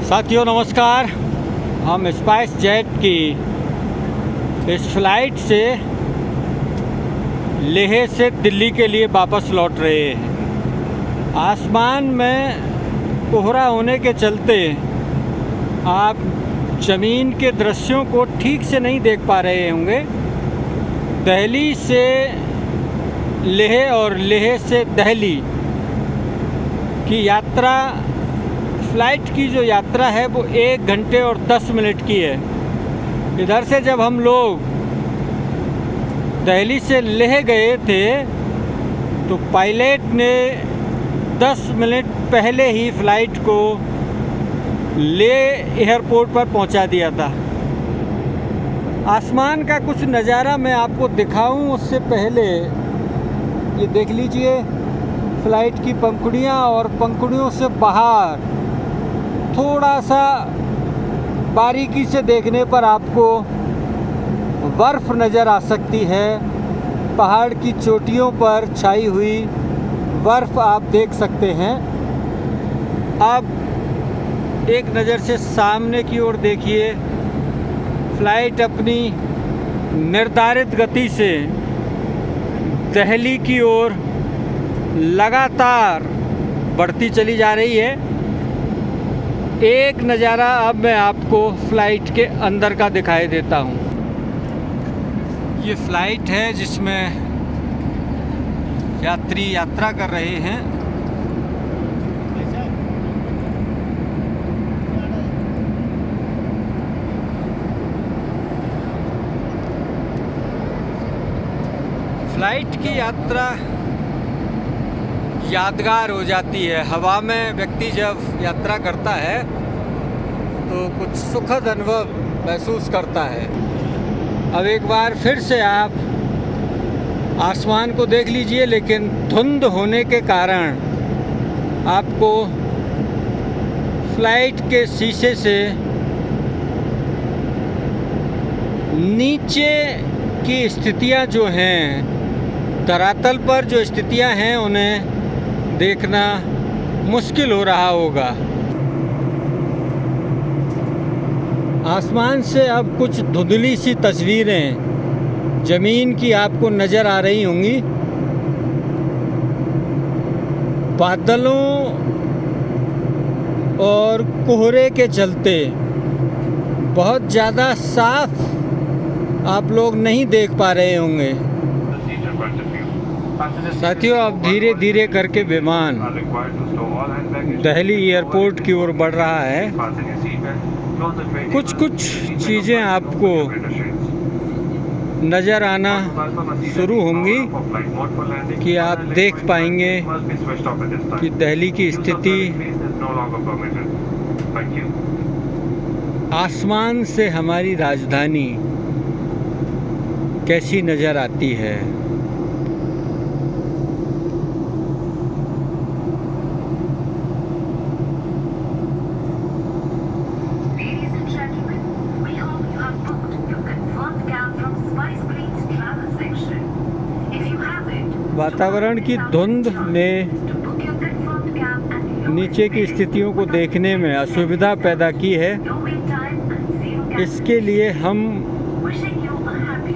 साथियों नमस्कार। हम स्पाइस जेट की इस फ्लाइट से लेह से दिल्ली के लिए वापस लौट रहे हैं। आसमान में कोहरा होने के चलते आप ज़मीन के दृश्यों को ठीक से नहीं देख पा रहे होंगे। दिल्ली से लेह और लेह से दिल्ली की यात्रा, फ़्लाइट की जो यात्रा है वो 1 घंटे और 10 मिनट की है। इधर से जब हम लोग दिल्ली से लेह गए थे तो पायलट ने 10 मिनट पहले ही फ़्लाइट को लेह एयरपोर्ट पर पहुंचा दिया था। आसमान का कुछ नज़ारा मैं आपको दिखाऊं उससे पहले ये देख लीजिए फ़्लाइट की पंखुड़ियाँ, और पंखुड़ियों से बाहर थोड़ा सा बारीकी से देखने पर आपको बर्फ़ नज़र आ सकती है। पहाड़ की चोटियों पर छाई हुई बर्फ़ आप देख सकते हैं। अब एक नज़र से सामने की ओर देखिए। फ़्लाइट अपनी निर्धारित गति से दिल्ली की ओर लगातार बढ़ती चली जा रही है। एक नज़ारा अब मैं आपको फ़्लाइट के अंदर का दिखाई देता हूँ। ये फ़्लाइट है जिसमें यात्री यात्रा कर रहे हैं। फ़्लाइट की यात्रा यादगार हो जाती है। हवा में व्यक्ति जब यात्रा करता है तो कुछ सुखद अनुभव महसूस करता है। अब एक बार फिर से आप आसमान को देख लीजिए, लेकिन धुंध होने के कारण आपको फ़्लाइट के शीशे से नीचे की स्थितियां जो हैं, धरातल पर जो स्थितियां हैं उन्हें देखना मुश्किल हो रहा होगा। आसमान से अब कुछ धुंधली सी तस्वीरें ज़मीन की आपको नज़र आ रही होंगी। बादलों और कोहरे के चलते बहुत ज़्यादा साफ आप लोग नहीं देख पा रहे होंगे। साथियों, अब धीरे धीरे करके विमान दिल्ली एयरपोर्ट की ओर बढ़ रहा है। कुछ चीज़ें आपको नज़र आना शुरू होंगी कि आप देख पाएंगे कि दिल्ली की स्थिति आसमान से हमारी राजधानी कैसी नज़र आती है। वातावरण की धुंध ने नीचे की स्थितियों को देखने में असुविधा पैदा की है। इसके लिए हम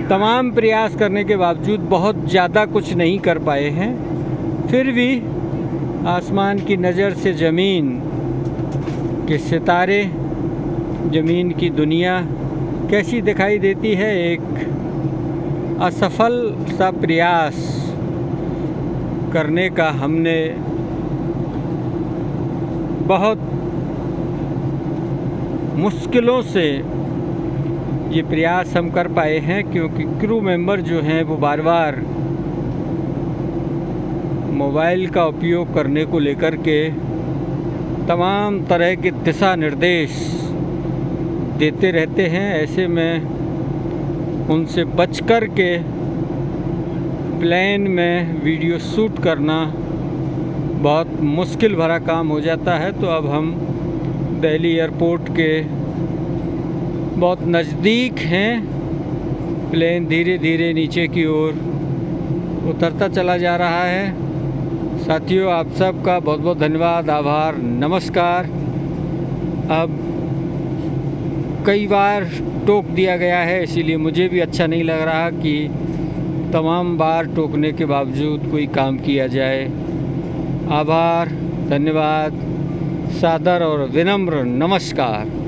तमाम प्रयास करने के बावजूद बहुत ज़्यादा कुछ नहीं कर पाए हैं। फिर भी आसमान की नज़र से ज़मीन के सितारे, ज़मीन की दुनिया कैसी दिखाई देती है। एक असफल सा प्रयास करने का हमने बहुत मुश्किलों से ये प्रयास हम कर पाए हैं, क्योंकि क्रू मेंबर जो हैं वो बार बार मोबाइल का उपयोग करने को लेकर के तमाम तरह के दिशा निर्देश देते रहते हैं। ऐसे में उनसे बच कर के प्लेन में वीडियो शूट करना बहुत मुश्किल भरा काम हो जाता है। तो अब हम दिल्ली एयरपोर्ट के बहुत नज़दीक हैं। प्लेन धीरे धीरे नीचे की ओर उतरता चला जा रहा है। साथियों, आप सबका बहुत बहुत धन्यवाद, आभार, नमस्कार। अब कई बार टोक दिया गया है, इसीलिए मुझे भी अच्छा नहीं लग रहा कि तमाम बार टोकने के बावजूद कोई काम किया जाए। आभार, धन्यवाद, सादर और विनम्र नमस्कार।